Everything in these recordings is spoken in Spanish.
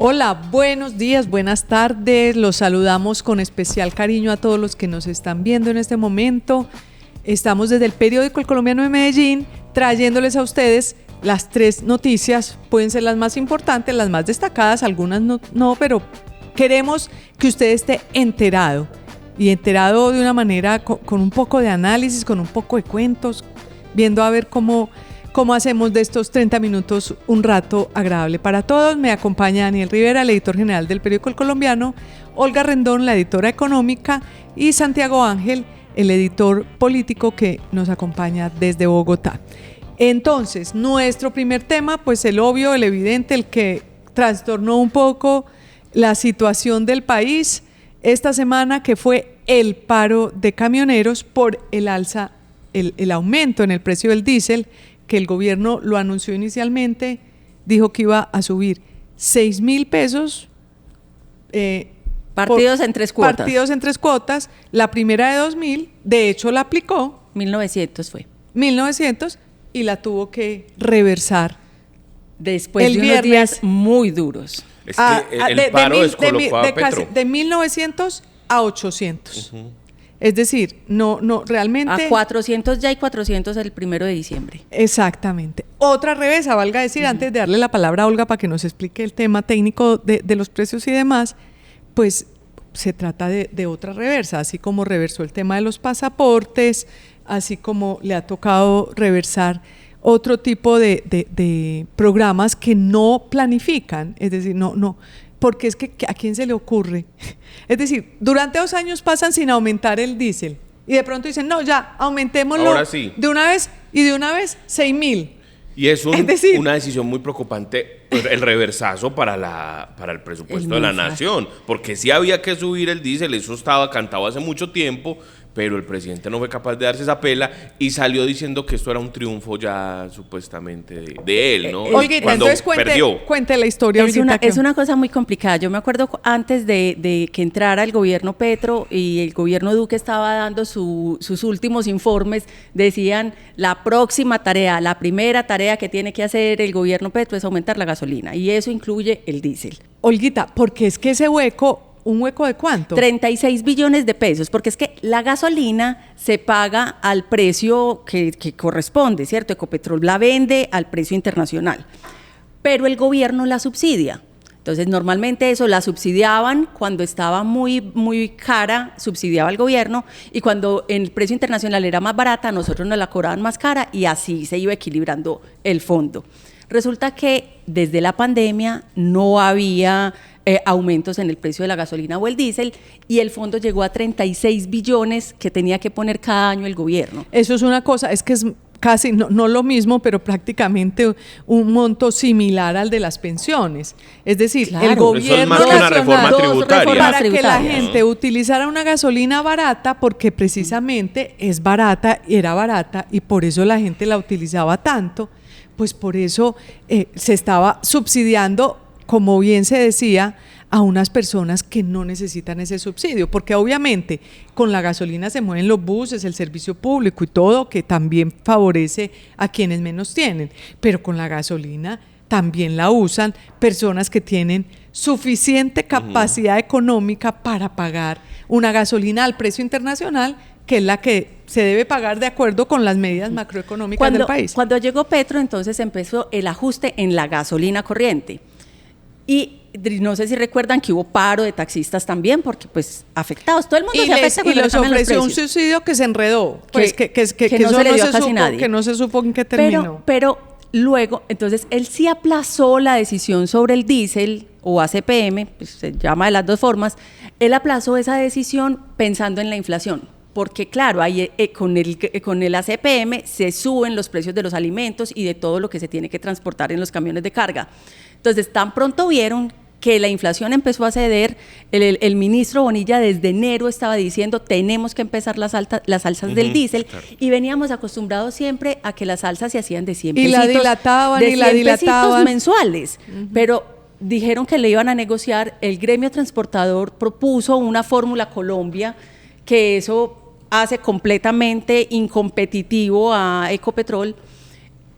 Hola, buenos días, buenas tardes. Los saludamos con especial cariño a todos los que nos están viendo en este momento. Estamos desde el periódico El Colombiano de Medellín trayéndoles a ustedes las 3 noticias. Pueden ser las más importantes, las más destacadas, algunas no, pero queremos que usted esté enterado y enterado de una manera con un poco de análisis, con un poco de cuentos, viendo a ver cómo hacemos de estos 30 minutos un rato agradable para todos. Me acompaña Daniel Rivera, el editor general del periódico El Colombiano, Olga Rendón, la editora económica, y Santiago Ángel, el editor político que nos acompaña desde Bogotá. Entonces, nuestro primer tema, pues el obvio, el evidente, el que trastornó un poco la situación del país esta semana, que fue el paro de camioneros por el alza, el aumento en el precio del diésel, que el gobierno lo anunció inicialmente, dijo que iba a subir 6.000 pesos. Partidos en 3 cuotas. Partidos en 3 cuotas, la primera de 2.000, de hecho la aplicó. 1.900 fue. 1.900 y la tuvo que reversar. Después de unos días muy duros. Es que el paro descolocó a Petro. De 1.900 a 800. Uh-huh. Es decir, no realmente... A 400 ya y 400 el 1 de diciembre. Exactamente. Otra reversa, valga decir, antes de darle la palabra a Olga para que nos explique el tema técnico de los precios y demás, pues se trata de otra reversa, así como reversó el tema de los pasaportes, así como le ha tocado reversar otro tipo de programas que no planifican, es decir, no porque es que ¿a quién se le ocurre? Es decir, durante 2 años pasan sin aumentar el diésel y de pronto dicen, no, ya, aumentémoslo ahora sí, de una vez 6.000. Y es una decisión muy preocupante, el reversazo para el presupuesto de la nación, porque sí había que subir el diésel, eso estaba cantado hace mucho tiempo, pero el presidente no fue capaz de darse esa pela y salió diciendo que esto era un triunfo ya supuestamente de él, ¿no? Olguita, entonces cuente la historia. Es una cosa muy complicada. Yo me acuerdo antes de que entrara el gobierno Petro y el gobierno Duque estaba dando sus últimos informes, decían la próxima tarea, la primera tarea que tiene que hacer el gobierno Petro es aumentar la gasolina y eso incluye el diésel. Olguita, porque es que ese hueco... ¿Un hueco de cuánto? 36 billones de pesos, porque es que la gasolina se paga al precio que corresponde, ¿cierto? Ecopetrol la vende al precio internacional, pero el gobierno la subsidia. Entonces, normalmente eso la subsidiaban cuando estaba muy, muy cara, subsidiaba el gobierno, y cuando el precio internacional era más barata, nosotros nos la cobraban más cara y así se iba equilibrando el fondo. Resulta que desde la pandemia no había aumentos en el precio de la gasolina o el diésel y el fondo llegó a 36 billones que tenía que poner cada año el gobierno. Eso es una cosa, es que es casi, no lo mismo, pero prácticamente un monto similar al de las pensiones. Es decir, claro, el gobierno eso es más que una reforma tributaria. Para que la gente utilizara una gasolina barata, porque precisamente es barata, era barata, y por eso la gente la utilizaba tanto, pues por eso se estaba subsidiando, como bien se decía, a unas personas que no necesitan ese subsidio, porque obviamente con la gasolina se mueven los buses, el servicio público y todo, que también favorece a quienes menos tienen, pero con la gasolina también la usan personas que tienen suficiente capacidad económica para pagar una gasolina al precio internacional, que es la que se debe pagar de acuerdo con las medidas macroeconómicas del país. Cuando llegó Petro, entonces empezó el ajuste en la gasolina corriente. Y no sé si recuerdan que hubo paro de taxistas también, porque pues afectados, todo el mundo se afecta cuando les ofreció un subsidio que se enredó, pues que no se le dio a casi nadie. Que no se supo en qué terminó. Pero luego, entonces, él sí aplazó la decisión sobre el diésel o ACPM, pues se llama de las dos formas, él aplazó esa decisión pensando en la inflación. Porque claro, ahí con el ACPM se suben los precios de los alimentos y de todo lo que se tiene que transportar en los camiones de carga. Entonces, tan pronto vieron que la inflación empezó a ceder, el ministro Bonilla desde enero estaba diciendo tenemos que empezar las alzas del diésel, claro. Y veníamos acostumbrados siempre a que las alzas se hacían de 100 pesitos, y la dilataban mensuales, pero dijeron que le iban a negociar, el gremio transportador propuso una fórmula Colombia, que eso hace completamente incompetitivo a Ecopetrol,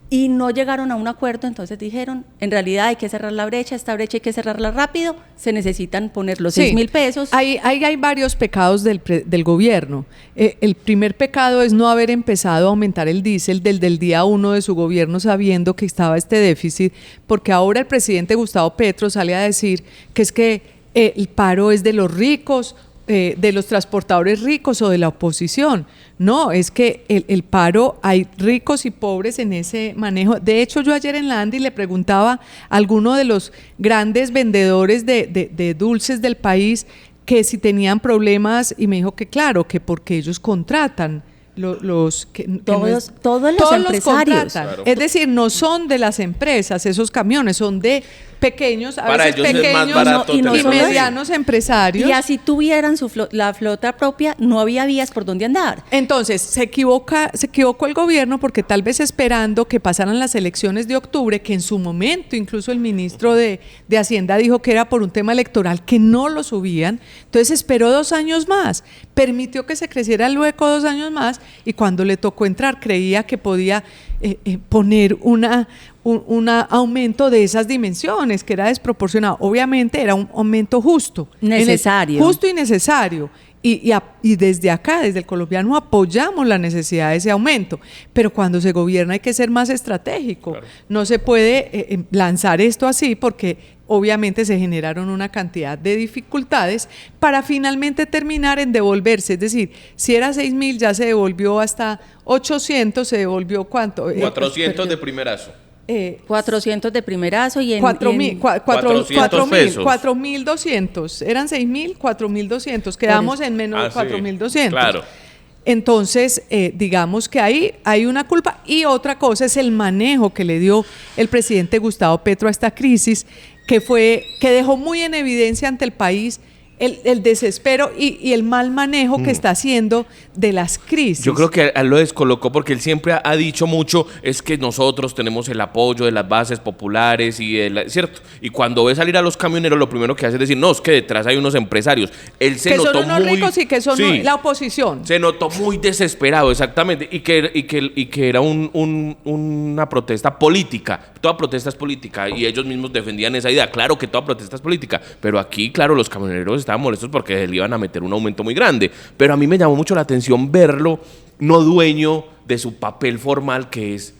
y no llegaron a un acuerdo, entonces dijeron, en realidad hay que cerrar la brecha, esta brecha hay que cerrarla rápido, se necesitan poner los 6.000 pesos. Hay varios pecados del gobierno. El primer pecado es no haber empezado a aumentar el diésel desde el día 1 de su gobierno sabiendo que estaba este déficit, porque ahora el presidente Gustavo Petro sale a decir que es que el paro es de los ricos, de los transportadores ricos o de la oposición. No, es que el paro, hay ricos y pobres en ese manejo. De hecho, yo ayer en la Andy le preguntaba a alguno de los grandes vendedores de dulces del país que si tenían problemas y me dijo que claro, que porque ellos contratan. Todos los empresarios. Claro. Es decir, no son de las empresas esos camiones, son de pequeños, a veces pequeños y medianos empresarios. Y así tuvieran la flota propia, no había vías por donde andar. Entonces, se equivocó el gobierno porque tal vez esperando que pasaran las elecciones de octubre, que en su momento incluso el ministro de Hacienda dijo que era por un tema electoral, que no lo subían, entonces esperó 2 años más, permitió que se creciera el hueco 2 años más y cuando le tocó entrar creía que podía poner un aumento de esas dimensiones, que era desproporcionado. Obviamente era un aumento justo. Necesario. Justo y necesario. Y desde acá, desde el colombiano, apoyamos la necesidad de ese aumento. Pero cuando se gobierna hay que ser más estratégico. Claro. No se puede lanzar esto así porque obviamente se generaron una cantidad de dificultades para finalmente terminar en devolverse. Es decir, si era 6.000 ya se devolvió hasta 800, se devolvió ¿cuánto? 400 de primerazo. 400 de primerazo y en 4.200, eran 6.000, 4.200, quedamos en menos de 4.200. Sí, claro. Entonces, digamos que ahí hay una culpa y otra cosa es el manejo que le dio el presidente Gustavo Petro a esta crisis, que dejó muy en evidencia ante el país el desespero y el mal manejo que está haciendo de las crisis. Yo creo que a él lo descolocó porque él siempre ha dicho mucho, es que nosotros tenemos el apoyo de las bases populares ¿cierto? Y cuando ve salir a los camioneros, lo primero que hace es decir, no, es que detrás hay unos empresarios. Él se notó son unos muy ricos y que son la oposición. Se notó muy desesperado, exactamente, y que era una protesta política. Toda protesta es política y ellos mismos defendían esa idea. Claro que toda protesta es política, pero aquí, claro, los camioneros estaban molestos porque le iban a meter un aumento muy grande. Pero a mí me llamó mucho la atención verlo no dueño de su papel formal, que es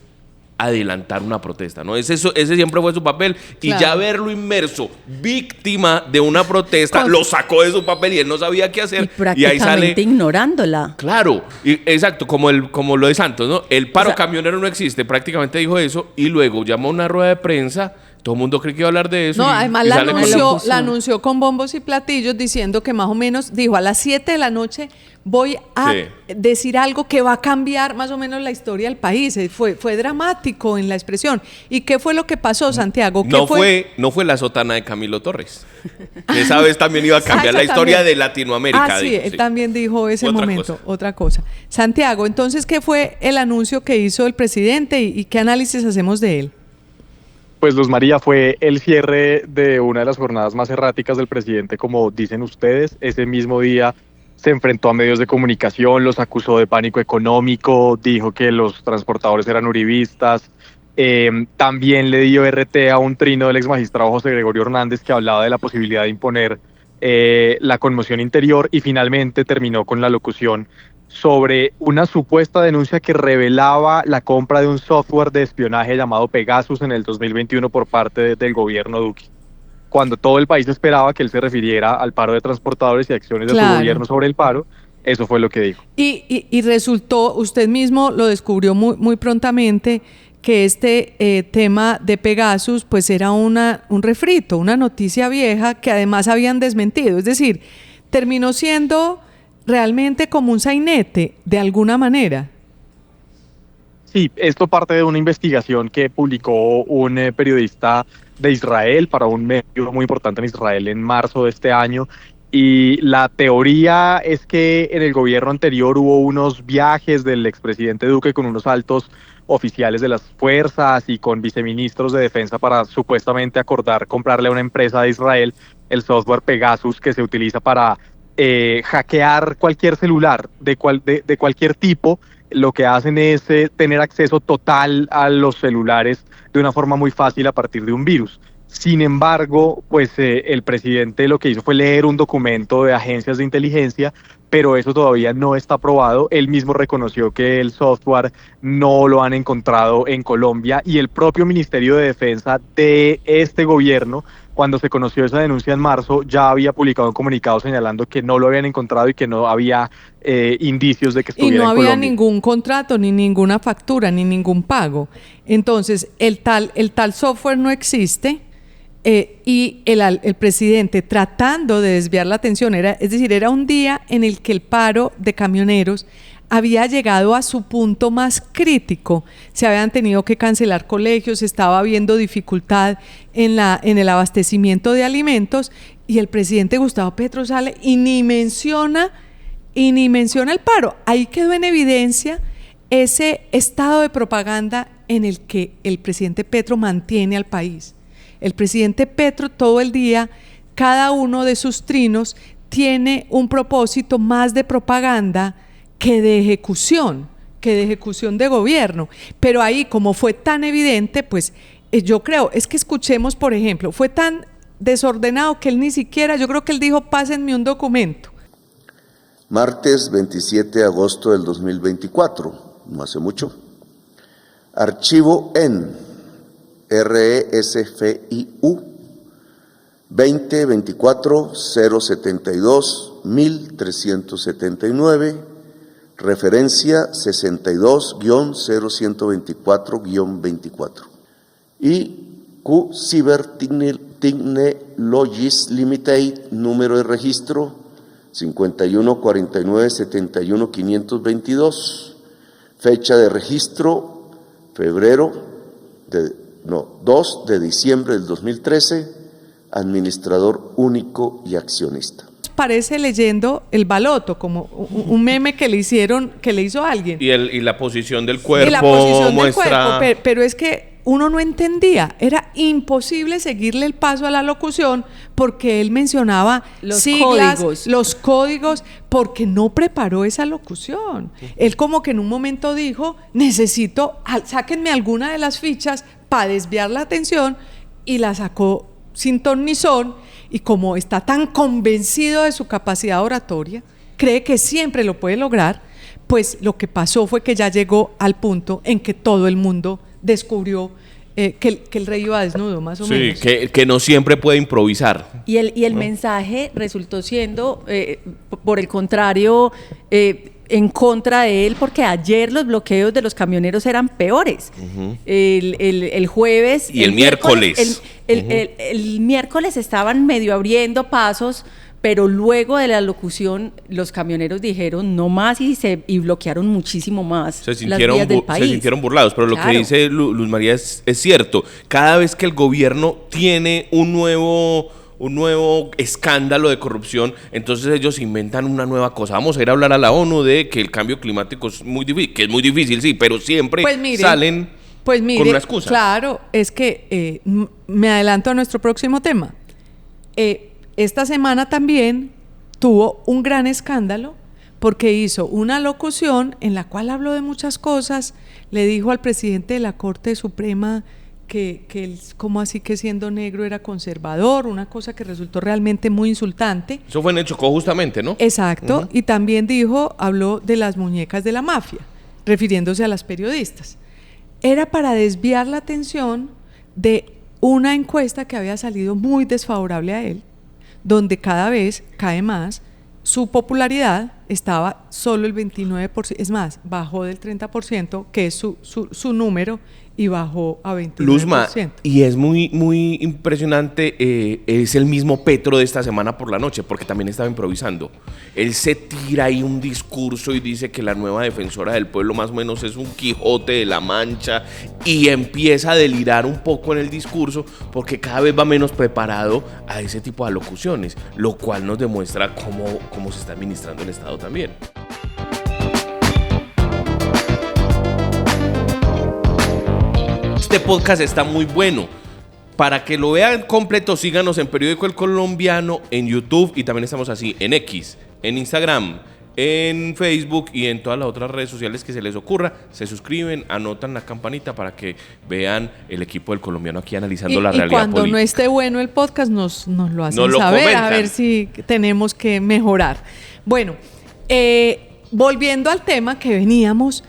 adelantar una protesta, ¿no? Ese siempre fue su papel. Claro. Y ya verlo inmerso, víctima de una protesta, lo sacó de su papel y él no sabía qué hacer. Y prácticamente ahí sale ignorándola. Claro, exacto, como lo de Santos, ¿no? El paro camionero no existe, prácticamente dijo eso y luego llamó a una rueda de prensa. Todo el mundo cree que iba a hablar de eso. No, además la anunció con bombos y platillos diciendo que más o menos dijo a las 7 de la noche voy a decir algo que va a cambiar más o menos la historia del país. Fue dramático en la expresión. ¿Y qué fue lo que pasó, Santiago? No fue la sotana de Camilo Torres. Esa vez también iba a cambiar la historia de Latinoamérica. Él también dijo otra cosa. Santiago, entonces, ¿qué fue el anuncio que hizo el presidente y qué análisis hacemos de él? Pues Luz María, fue el cierre de una de las jornadas más erráticas del presidente, como dicen ustedes. Ese mismo día se enfrentó a medios de comunicación, los acusó de pánico económico, dijo que los transportadores eran uribistas. También le dio RT a un trino del exmagistrado José Gregorio Hernández, que hablaba de la posibilidad de imponer la conmoción interior, y finalmente terminó con la locución sobre una supuesta denuncia que revelaba la compra de un software de espionaje llamado Pegasus en el 2021 por parte del gobierno Duque. Cuando todo el país esperaba que él se refiriera al paro de transportadores y acciones de su gobierno sobre el paro, eso fue lo que dijo. Y resultó, usted mismo lo descubrió muy prontamente, que este tema de Pegasus pues era un refrito, una noticia vieja que además habían desmentido. Es decir, terminó siendo realmente como un sainete, de alguna manera. Sí, esto parte de una investigación que publicó un periodista de Israel para un medio muy importante en Israel en marzo de este año, y la teoría es que en el gobierno anterior hubo unos viajes del expresidente Duque con unos altos oficiales de las fuerzas y con viceministros de defensa para supuestamente acordar comprarle a una empresa de Israel el software Pegasus, que se utiliza para hackear cualquier celular de cualquier tipo lo que hacen es tener acceso total a los celulares de una forma muy fácil a partir de un virus. Sin embargo, pues el presidente lo que hizo fue leer un documento de agencias de inteligencia, pero eso todavía no está aprobado. Él mismo reconoció que el software no lo han encontrado en Colombia, y el propio Ministerio de Defensa de este gobierno, cuando se conoció esa denuncia en marzo, ya había publicado un comunicado señalando que no lo habían encontrado y que no había indicios de que estuviera en Colombia. Y no había ningún contrato, ni ninguna factura, ni ningún pago. Entonces, el tal software no existe. Y el presidente, tratando de desviar la atención, era un día en el que el paro de camioneros había llegado a su punto más crítico. Se habían tenido que cancelar colegios, estaba habiendo dificultad en el abastecimiento de alimentos, y el presidente Gustavo Petro sale y ni menciona el paro. Ahí quedó en evidencia ese estado de propaganda en el que el presidente Petro mantiene al país. El presidente Petro todo el día, cada uno de sus trinos tiene un propósito más de propaganda que de ejecución de gobierno. Pero ahí, como fue tan evidente, pues yo creo, es que escuchemos, por ejemplo, fue tan desordenado que él ni siquiera, yo creo que él dijo, pásenme un documento. Martes 27 de agosto del 2024, no hace mucho. Archivo en RESFIU 2024-072-1379, referencia 62-0124-24 y Q Cyber Technologies Limited, número de registro 5149-71-522, fecha de registro 2 de diciembre del 2013, administrador único y accionista. Parece leyendo el baloto, como un meme que le hizo alguien. Y la posición del cuerpo. Y la posición muestra... del cuerpo, pero es que uno no entendía, era imposible seguirle el paso a la locución porque él mencionaba los siglas, los códigos, porque no preparó esa locución. Él como que en un momento dijo, sáquenme alguna de las fichas para desviar la atención, y la sacó sin ton ni son, y como está tan convencido de su capacidad oratoria, cree que siempre lo puede lograr, pues lo que pasó fue que ya llegó al punto en que todo el mundo descubrió que el rey iba desnudo, más o menos. Sí, que no siempre puede improvisar. Y el mensaje resultó siendo, por el contrario, en contra de él, porque ayer los bloqueos de los camioneros eran peores. El jueves... Y el miércoles. El miércoles estaban medio abriendo pasos, pero luego de la locución los camioneros dijeron no más y bloquearon muchísimo más las vías del país. Se sintieron burlados, pero claro. Lo que dice Luz María es cierto. Cada vez que el gobierno tiene un nuevo escándalo de corrupción, entonces ellos inventan una nueva cosa. Vamos a ir a hablar a la ONU de que el cambio climático es muy difícil, que es muy difícil, sí, pero siempre salen con una excusa. Claro, es que me adelanto a nuestro próximo tema. Esta semana también tuvo un gran escándalo porque hizo una locución en la cual habló de muchas cosas. Le dijo al presidente de la Corte Suprema que él, como así que siendo negro era conservador, una cosa que resultó realmente muy insultante. Eso fue en el Chocó justamente, ¿no? Exacto, y también habló de las muñecas de la mafia, refiriéndose a las periodistas. Era para desviar la atención de una encuesta que había salido muy desfavorable a él, donde cada vez cae más, su popularidad estaba solo el 29%, es más, bajó del 30%, que es su número, y bajó a 29%. Luzma, y es muy impresionante, es el mismo Petro de esta semana por la noche, porque también estaba improvisando. Él se tira ahí un discurso y dice que la nueva defensora del pueblo más o menos es un Quijote de la Mancha, y empieza a delirar un poco en el discurso porque cada vez va menos preparado a ese tipo de alocuciones, lo cual nos demuestra cómo se está administrando el Estado también. Este podcast está muy bueno. Para que lo vean completo, síganos en Periódico El Colombiano, en YouTube, y también estamos así en X, en Instagram, en Facebook y en todas las otras redes sociales que se les ocurra. Se suscriben, anotan la campanita para que vean el equipo del Colombiano aquí analizando la realidad cuando política. no esté bueno el podcast nos lo hacen Nos lo saber, comentan. a ver si tenemos que mejorar. Bueno, volviendo al tema que veníamos,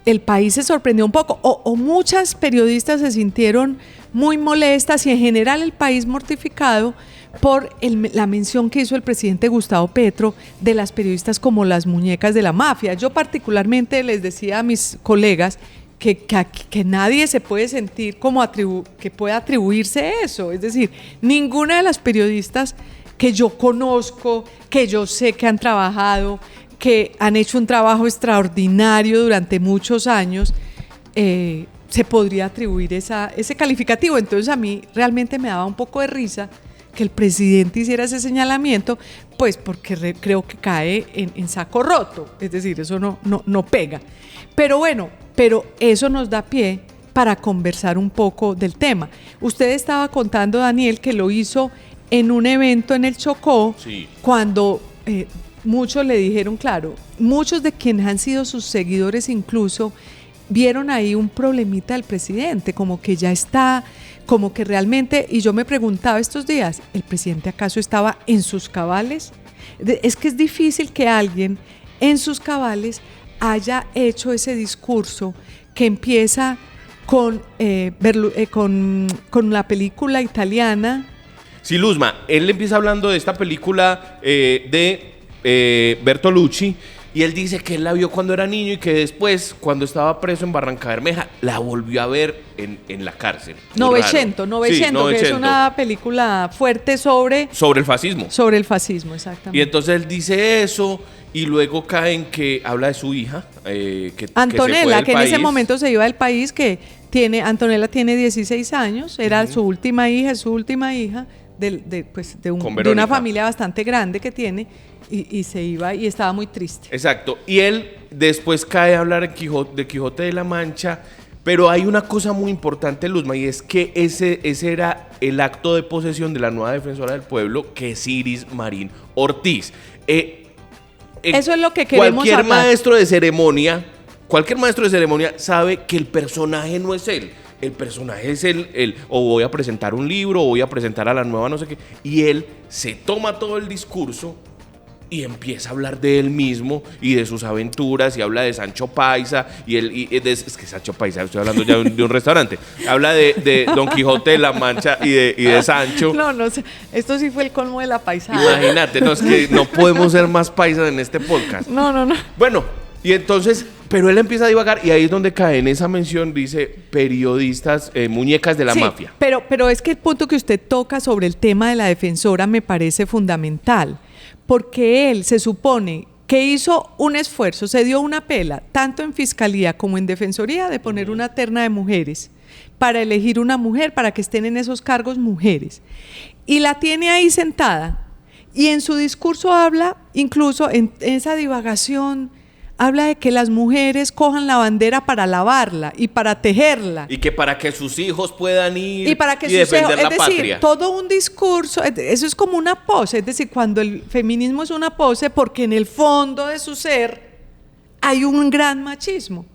el país se sorprendió un poco, o muchas periodistas se sintieron muy molestas y en general el país mortificado por la mención que hizo el presidente Gustavo Petro de las periodistas como las muñecas de la mafia. Yo particularmente les decía a mis colegas que nadie se puede sentir como que pueda atribuirse eso, es decir, ninguna de las periodistas que yo conozco, que yo sé que han trabajado, que han hecho un trabajo extraordinario durante muchos años, se podría atribuir ese calificativo. Entonces a mí realmente me daba un poco de risa que el presidente hiciera ese señalamiento, pues porque creo que cae en saco roto, es decir, eso no pega. Pero bueno, eso nos da pie para conversar un poco del tema. Usted estaba contando, Daniel, que lo hizo en un evento en el Chocó, sí, cuando muchos le dijeron, claro, muchos de quienes han sido sus seguidores incluso, vieron ahí un problemita del presidente, como que ya está, como que realmente, y yo me preguntaba estos días, ¿el presidente acaso estaba en sus cabales? Es que es difícil que alguien en sus cabales haya hecho ese discurso que empieza con la película italiana. Sí, Luzma, él empieza hablando de esta película de Bertolucci, y él dice que él la vio cuando era niño y que después, cuando estaba preso en Barranca Bermeja, la volvió a ver en la cárcel. Novecento, Sí, que es una película fuerte sobre el fascismo. Sobre el fascismo, exactamente. Y entonces él dice eso, y luego cae en que habla de su hija, Antonella, que en ese momento se iba del país, Antonella tiene 16 años, era su última hija, de una familia bastante grande que tiene, y se iba y estaba muy triste. Exacto, y él después cae a hablar de Quijote de la Mancha, pero hay una cosa muy importante, Luzma, y es que ese era el acto de posesión de la nueva defensora del pueblo, que es Iris Marín Ortiz. Eso es lo que queremos cualquier hablar. Cualquier maestro de ceremonia sabe que el personaje no es él. El personaje es o voy a presentar un libro, o voy a presentar a la nueva no sé qué, y él se toma todo el discurso y empieza a hablar de él mismo y de sus aventuras, y habla de Sancho Paisa, es que Sancho Paisa, estoy hablando ya de un restaurante, habla de Don Quijote de la Mancha y de Sancho. No sé, esto sí fue el colmo de la paisada. Imagínate, es que no podemos ser más paisas en este podcast. No. Bueno, y entonces, pero él empieza a divagar, y ahí es donde cae en esa mención, dice periodistas, muñecas de la mafia. Pero es que el punto que usted toca sobre el tema de la defensora me parece fundamental, porque él se supone que hizo un esfuerzo, se dio una pela, tanto en Fiscalía como en Defensoría, de poner una terna de mujeres, para elegir una mujer, para que estén en esos cargos mujeres. Y la tiene ahí sentada, y en su discurso habla, incluso en esa divagación, habla de que las mujeres cojan la bandera para lavarla y para tejerla. Y que para que sus hijos puedan ir y para que defender la patria. Es decir, todo un discurso, eso es como una pose, es decir, cuando el feminismo es una pose, porque en el fondo de su ser hay un gran machismo,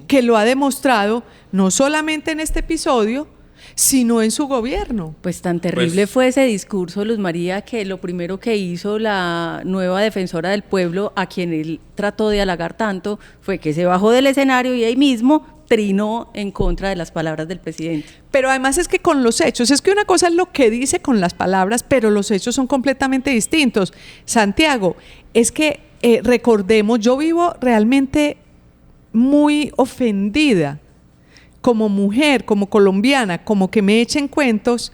que lo ha demostrado no solamente en este episodio, sino en su gobierno. Pues tan terrible fue ese discurso, Luz María, que lo primero que hizo la nueva defensora del pueblo, a quien él trató de halagar tanto, fue que se bajó del escenario y ahí mismo trinó en contra de las palabras del presidente. Pero además es que con los hechos, es que una cosa es lo que dice con las palabras, pero los hechos son completamente distintos. Santiago, es que recordemos, yo vivo realmente muy ofendida como mujer, como colombiana, como que me echen cuentos,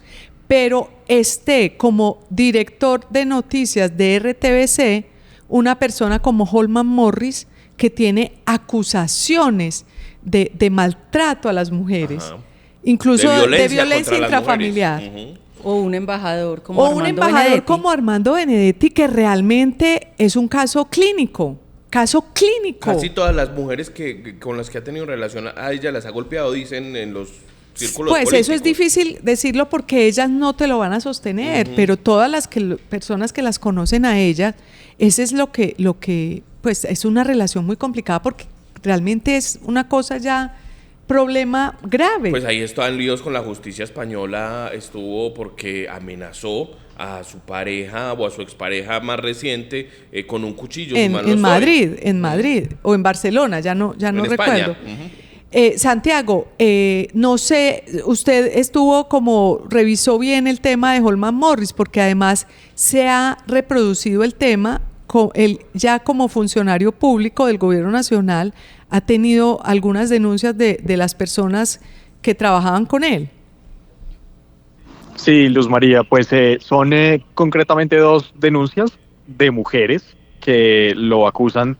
pero esté como director de noticias de RTBC una persona como Holman Morris, que tiene acusaciones de maltrato a las mujeres, incluso de violencia intrafamiliar. O un embajador como Armando Benedetti, que realmente es un caso clínico. Casi todas las mujeres con las que ha tenido relación a ella las ha golpeado, dicen en los círculos políticos. Pues eso es difícil decirlo porque ellas no te lo van a sostener, pero todas las personas que las conocen a ellas, eso es lo que pues es una relación muy complicada porque realmente es una cosa ya, problema grave. Pues ahí están líos con la justicia española, estuvo porque amenazó a su pareja o a su expareja más reciente con un cuchillo. En Madrid o en Barcelona, ya no recuerdo. Santiago, no sé, usted revisó bien el tema de Holman Morris, porque además se ha reproducido el tema, él ya como funcionario público del gobierno nacional ha tenido algunas denuncias de las personas que trabajaban con él. Sí, Luz María, pues son concretamente 2 denuncias de mujeres que lo acusan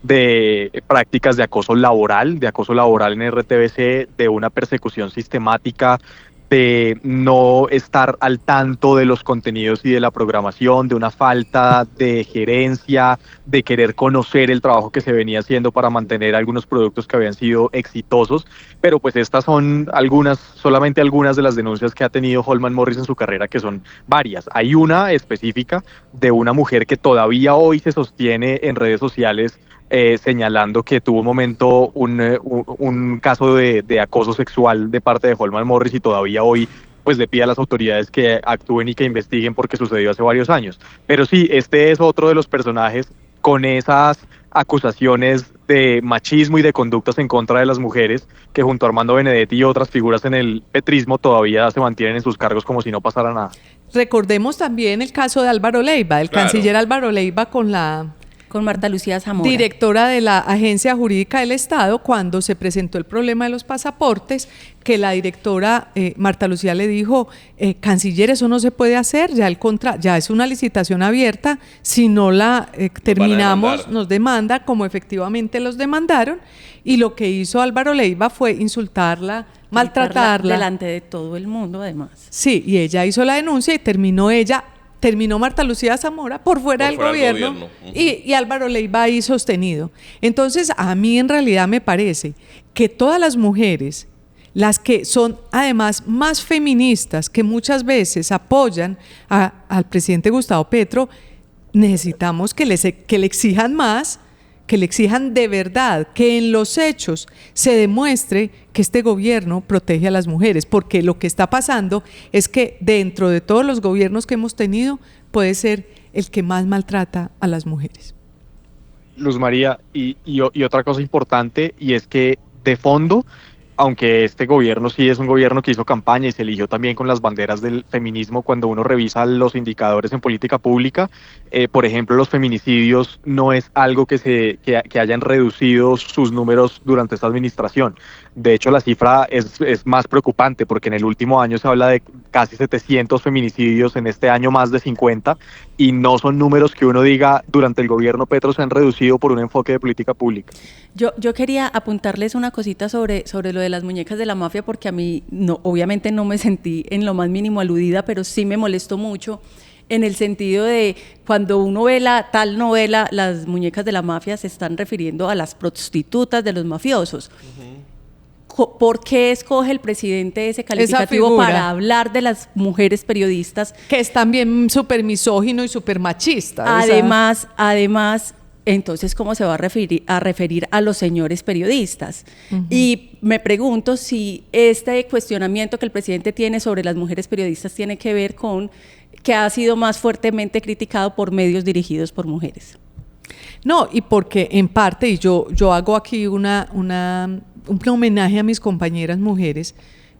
de prácticas de acoso laboral en RTBC, de una persecución sistemática, de no estar al tanto de los contenidos y de la programación, de una falta de gerencia, de querer conocer el trabajo que se venía haciendo para mantener algunos productos que habían sido exitosos. Pero pues estas son solamente algunas de las denuncias que ha tenido Holman Morris en su carrera, que son varias. Hay una específica de una mujer que todavía hoy se sostiene en redes sociales señalando que tuvo un momento un caso de acoso sexual de parte de Holman Morris, y todavía hoy pues le pide a las autoridades que actúen y que investiguen porque sucedió hace varios años. Pero sí, este es otro de los personajes con esas acusaciones de machismo y de conductas en contra de las mujeres, que junto a Armando Benedetti y otras figuras en el petrismo todavía se mantienen en sus cargos como si no pasara nada. Recordemos también el caso de Álvaro Leiva, el canciller Álvaro Leiva con Marta Lucía Zamora, directora de la Agencia Jurídica del Estado, cuando se presentó el problema de los pasaportes, que la directora Marta Lucía le dijo, canciller, eso no se puede hacer, ya es una licitación abierta, si no la terminamos nos demanda, como efectivamente los demandaron, y lo que hizo Álvaro Leiva fue insultarla, maltratarla. Delante de todo el mundo, además. Sí, y ella hizo la denuncia y terminó Marta Lucía Zamora por fuera del gobierno. Y Álvaro Leiva ahí sostenido. Entonces, a mí en realidad me parece que todas las mujeres, las que son además más feministas, que muchas veces apoyan al presidente Gustavo Petro, necesitamos que le exijan más, que le exijan de verdad, que en los hechos se demuestre que este gobierno protege a las mujeres, porque lo que está pasando es que dentro de todos los gobiernos que hemos tenido puede ser el que más maltrata a las mujeres. Luz María, y otra cosa importante, y es que de fondo, aunque este gobierno sí es un gobierno que hizo campaña y se eligió también con las banderas del feminismo, cuando uno revisa los indicadores en política pública, por ejemplo, los feminicidios no es algo que hayan reducido sus números durante esta administración. De hecho, la cifra es más preocupante, porque en el último año se habla de casi 700 feminicidios, en este año más de 50, y no son números que uno diga durante el gobierno Petro se han reducido por un enfoque de política pública. Yo quería apuntarles una cosita sobre lo de las muñecas de la mafia, porque a mí obviamente no me sentí en lo más mínimo aludida, pero sí me molestó mucho en el sentido de cuando uno ve tal novela, las muñecas de la mafia se están refiriendo a las prostitutas de los mafiosos. ¿Por qué escoge el presidente ese calificativo para hablar de las mujeres periodistas? Que es también súper misógino y súper machista. Además, entonces, ¿cómo se va a referir a los señores periodistas? Y me pregunto si este cuestionamiento que el presidente tiene sobre las mujeres periodistas tiene que ver con que ha sido más fuertemente criticado por medios dirigidos por mujeres. No, y porque en parte, y yo hago aquí un homenaje a mis compañeras mujeres,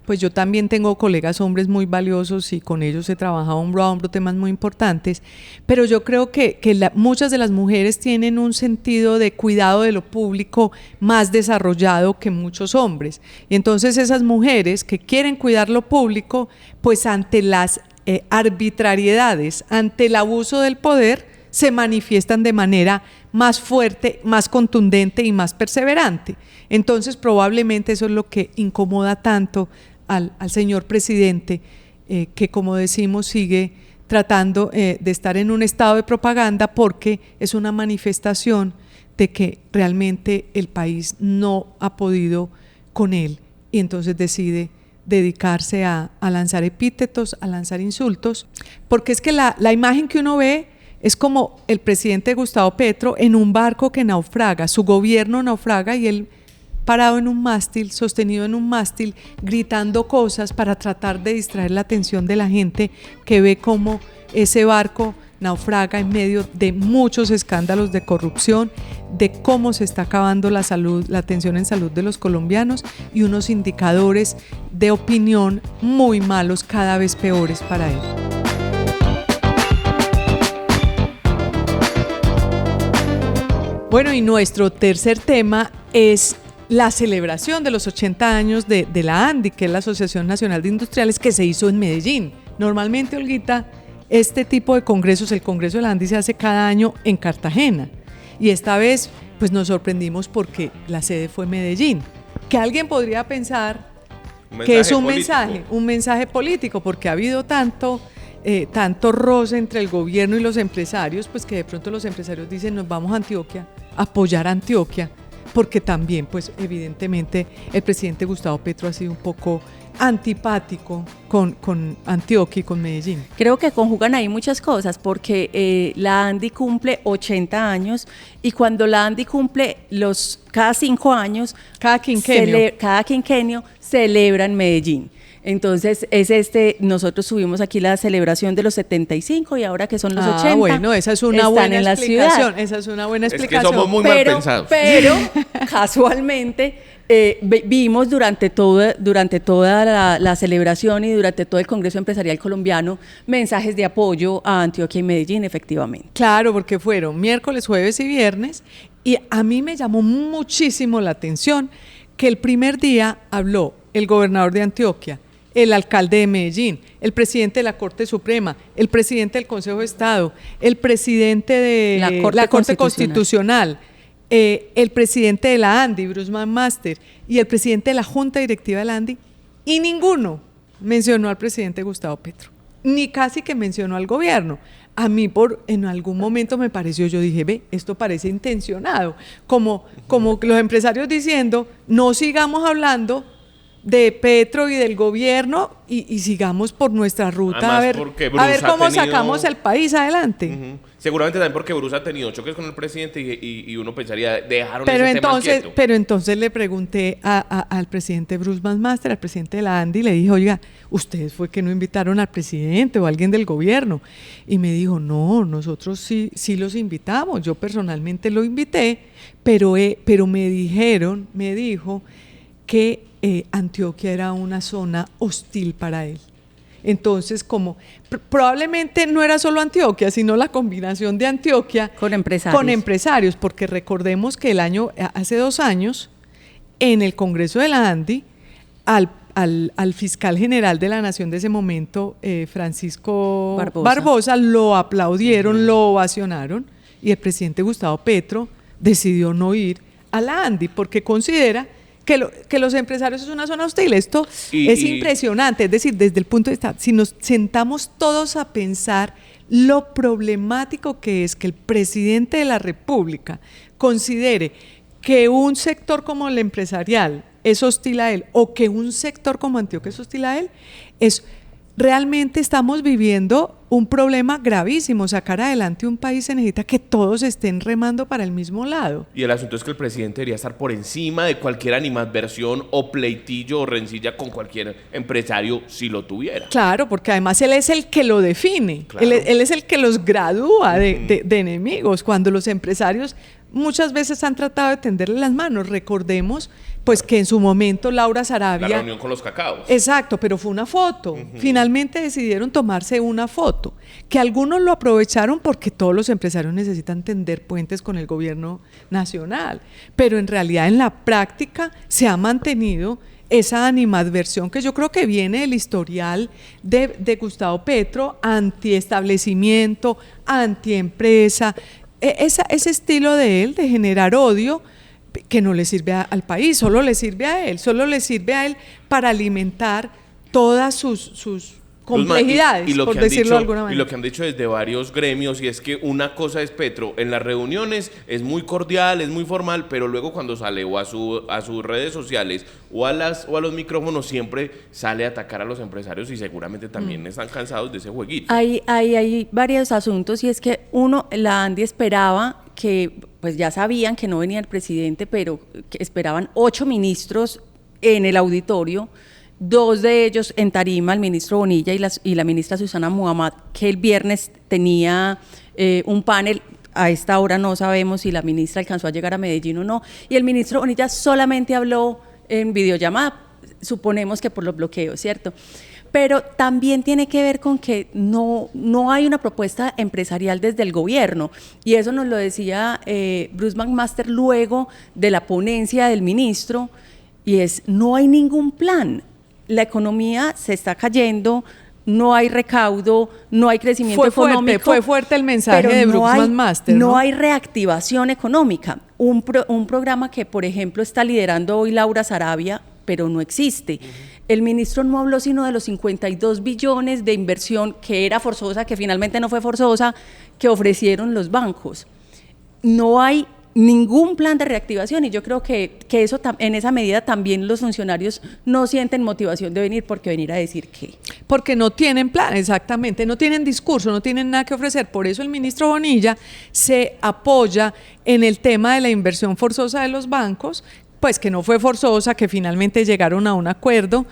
pues yo también tengo colegas hombres muy valiosos y con ellos he trabajado hombro a hombro temas muy importantes, pero yo creo que muchas de las mujeres tienen un sentido de cuidado de lo público más desarrollado que muchos hombres. Y entonces esas mujeres que quieren cuidar lo público, pues ante las arbitrariedades, ante el abuso del poder, se manifiestan de manera más fuerte, más contundente y más perseverante. Entonces probablemente eso es lo que incomoda tanto al señor presidente, que como decimos sigue tratando de estar en un estado de propaganda, porque es una manifestación de que realmente el país no ha podido con él, y entonces decide dedicarse a lanzar epítetos, a lanzar insultos, porque es que la imagen que uno ve es como el presidente Gustavo Petro en un barco que naufraga, su gobierno naufraga y él parado en un mástil, sostenido en un mástil, gritando cosas para tratar de distraer la atención de la gente que ve cómo ese barco naufraga en medio de muchos escándalos de corrupción, de cómo se está acabando la salud, la atención en salud de los colombianos y unos indicadores de opinión muy malos, cada vez peores para él. Bueno, y nuestro tercer tema es la celebración de los 80 años de la ANDI, que es la Asociación Nacional de Industriales, que se hizo en Medellín. Normalmente, Olguita, este tipo de congresos, el Congreso de la ANDI se hace cada año en Cartagena. Y esta vez, pues nos sorprendimos porque la sede fue Medellín. Que alguien podría pensar que es un mensaje político, porque ha habido tanto roce entre el gobierno y los empresarios, pues que de pronto los empresarios dicen, nos vamos a Antioquia, a apoyar a Antioquia, porque también, pues evidentemente, el presidente Gustavo Petro ha sido un poco antipático con Antioquia y con Medellín. Creo que conjugan ahí muchas cosas, porque la ANDI cumple 80 años y cuando la ANDI cumple cada 5 años, cada quinquenio celebra en Medellín. Entonces, nosotros tuvimos aquí la celebración de los 75 y ahora que son los 80. Bueno, esa es una buena explicación. Esa es una buena explicación. Es que somos muy mal pensados. Pero casualmente vimos durante toda la celebración y durante todo el Congreso Empresarial Colombiano mensajes de apoyo a Antioquia y Medellín, efectivamente. Claro, porque fueron miércoles, jueves y viernes, y a mí me llamó muchísimo la atención que el primer día habló el gobernador de Antioquia, el alcalde de Medellín, el presidente de la Corte Suprema, el presidente del Consejo de Estado, el presidente de la Corte Constitucional, el presidente de la ANDI, Bruce McMaster, y el presidente de la Junta Directiva de la ANDI, y ninguno mencionó al presidente Gustavo Petro, ni casi que mencionó al gobierno. A mí en algún momento me pareció, yo dije, esto parece intencionado, como los empresarios diciendo, no sigamos hablando de Petro y del gobierno y sigamos por nuestra ruta. Además, a ver cómo sacamos el país adelante. Seguramente también porque Bruce ha tenido choques con el presidente y uno pensaría, dejaron ese tema quieto. Pero entonces le pregunté al presidente Bruce McMaster, al presidente de la ANDI, le dije, oiga, ¿ustedes fue que no invitaron al presidente o a alguien del gobierno? Y me dijo, no, nosotros sí los invitamos, yo personalmente lo invité, pero me dijo que Antioquia era una zona hostil para él. Entonces, como probablemente no era solo Antioquia, sino la combinación de Antioquia con empresarios, porque recordemos que hace 2 años, en el Congreso de la ANDI, al fiscal general de la Nación de ese momento, Francisco Barbosa, lo aplaudieron, lo ovacionaron, y el presidente Gustavo Petro decidió no ir a la ANDI porque considera que los empresarios es una zona hostil. Esto es impresionante, es decir, desde el punto de vista, si nos sentamos todos a pensar lo problemático que es que el presidente de la República considere que un sector como el empresarial es hostil a él o que un sector como Antioquia es hostil a él, realmente estamos viviendo un problema gravísimo. Sacar adelante un país se necesita que todos estén remando para el mismo lado. Y el asunto es que el presidente debería estar por encima de cualquier animadversión o pleitillo o rencilla con cualquier empresario si lo tuviera. Claro, porque además él es el que lo define, claro. Él es el que los gradúa de enemigos, cuando los empresarios muchas veces han tratado de tenderle las manos. Recordemos pues que en su momento Laura Sarabia... La reunión con los cacaos. Exacto, pero fue una foto. Finalmente decidieron tomarse una foto, que algunos lo aprovecharon porque todos los empresarios necesitan tender puentes con el gobierno nacional, pero en realidad en la práctica se ha mantenido esa animadversión que yo creo que viene del historial de Gustavo Petro, antiestablecimiento, antiempresa, ese estilo de él de generar odio que no le sirve al país, solo le sirve a él para alimentar todas sus complejidades, por decirlo de alguna manera. Y lo que han dicho desde varios gremios, y es que una cosa es Petro, en las reuniones es muy cordial, es muy formal, pero luego cuando sale o a sus redes sociales o a los micrófonos siempre sale a atacar a los empresarios y seguramente también están cansados de ese jueguito. Hay varios asuntos, y es que la Andi esperaba que, pues ya sabían que no venía el presidente, pero que esperaban 8 ministros en el auditorio, 2 de ellos en tarima, el ministro Bonilla y la ministra Susana Muhammad, que el viernes tenía un panel. A esta hora no sabemos si la ministra alcanzó a llegar a Medellín o no, y el ministro Bonilla solamente habló en videollamada, suponemos que por los bloqueos, ¿cierto? Pero también tiene que ver con que no hay una propuesta empresarial desde el gobierno, y eso nos lo decía Bruce McMaster luego de la ponencia del ministro, y no hay ningún plan. La economía se está cayendo, no hay recaudo, no hay crecimiento económico. Fue fuerte el mensaje de Bruce McMaster, ¿no? No hay reactivación económica. Un programa que, por ejemplo, está liderando hoy Laura Sarabia, pero no existe. El ministro no habló sino de los 52 billones de inversión que era forzosa, que finalmente no fue forzosa, que ofrecieron los bancos. No hay ningún plan de reactivación, y yo creo que eso en esa medida también los funcionarios no sienten motivación de venir, porque venir a decir qué. Porque no tienen plan, exactamente, no tienen discurso, no tienen nada que ofrecer. Por eso el ministro Bonilla se apoya en el tema de la inversión forzosa de los bancos, pues que no fue forzosa, que finalmente llegaron a un acuerdo,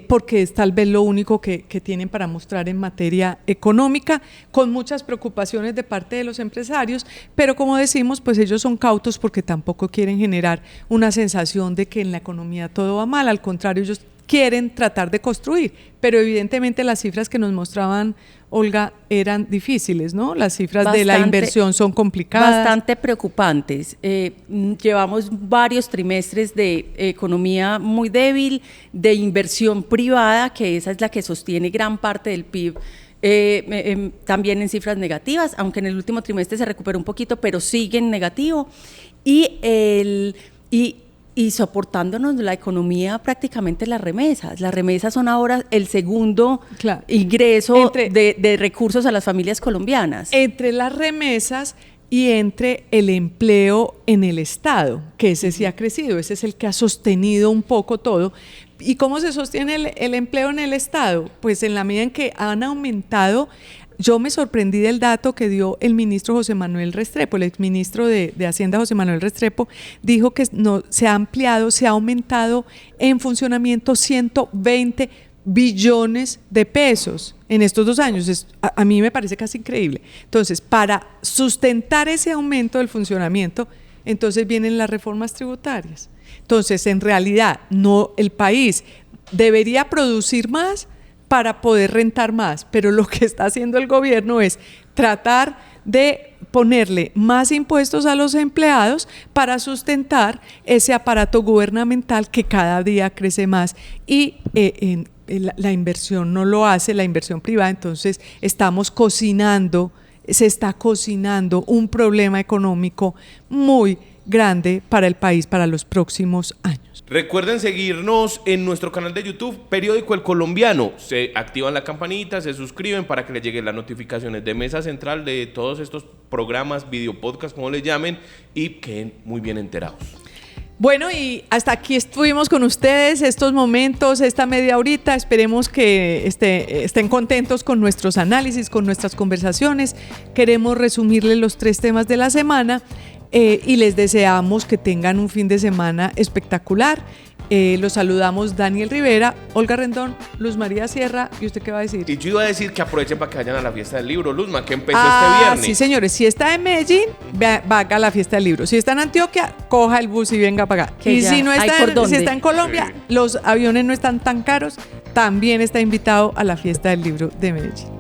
porque es tal vez lo único que tienen para mostrar en materia económica, con muchas preocupaciones de parte de los empresarios, pero como decimos, pues ellos son cautos porque tampoco quieren generar una sensación de que en la economía todo va mal. Al contrario, ellos quieren tratar de construir, pero evidentemente las cifras que nos mostraban, Olga, eran difíciles, ¿no? Las cifras de la inversión son complicadas. Bastante preocupantes. Llevamos varios trimestres de economía muy débil, de inversión privada, que esa es la que sostiene gran parte del PIB, también en cifras negativas, aunque en el último trimestre se recuperó un poquito, pero sigue en negativo. Y soportándonos la economía prácticamente las remesas. Las remesas son ahora el segundo ingreso de recursos a las familias colombianas. Entre las remesas y entre el empleo en el Estado, que ese sí ha crecido, ese es el que ha sostenido un poco todo. ¿Y cómo se sostiene el empleo en el Estado? Pues en la medida en que han aumentado. Yo me sorprendí del dato que dio el ministro José Manuel Restrepo, el exministro de Hacienda José Manuel Restrepo, dijo que se ha ampliado, se ha aumentado en funcionamiento 120 billones de pesos en estos 2 años. A mí me parece casi increíble. Entonces, para sustentar ese aumento del funcionamiento, entonces vienen las reformas tributarias. Entonces, en realidad, el país debería producir más para poder rentar más, pero lo que está haciendo el gobierno es tratar de ponerle más impuestos a los empleados para sustentar ese aparato gubernamental que cada día crece más, y la inversión no lo hace, la inversión privada. Entonces se está cocinando un problema económico muy grande para el país para los próximos años. Recuerden seguirnos en nuestro canal de YouTube, Periódico El Colombiano. Se activan la campanita, se suscriben para que les lleguen las notificaciones de Mesa Central de todos estos programas, video podcast, como les llamen, y queden muy bien enterados. Bueno, y hasta aquí estuvimos con ustedes estos momentos, esta media horita. Esperemos que estén contentos con nuestros análisis, con nuestras conversaciones. Queremos resumirles los 3 temas de la semana. Y les deseamos que tengan un fin de semana espectacular. Los saludamos Daniel Rivera, Olga Rendón, Luz María Sierra. ¿Y usted qué va a decir? Y yo iba a decir que aprovechen para que vayan a la fiesta del libro, Luzma, que empezó este viernes. Sí, señores, si está en Medellín, vaya a la fiesta del libro. Si está en Antioquia, coja el bus y venga para acá. Y si está en Colombia, los aviones no están tan caros, también está invitado a la fiesta del libro de Medellín.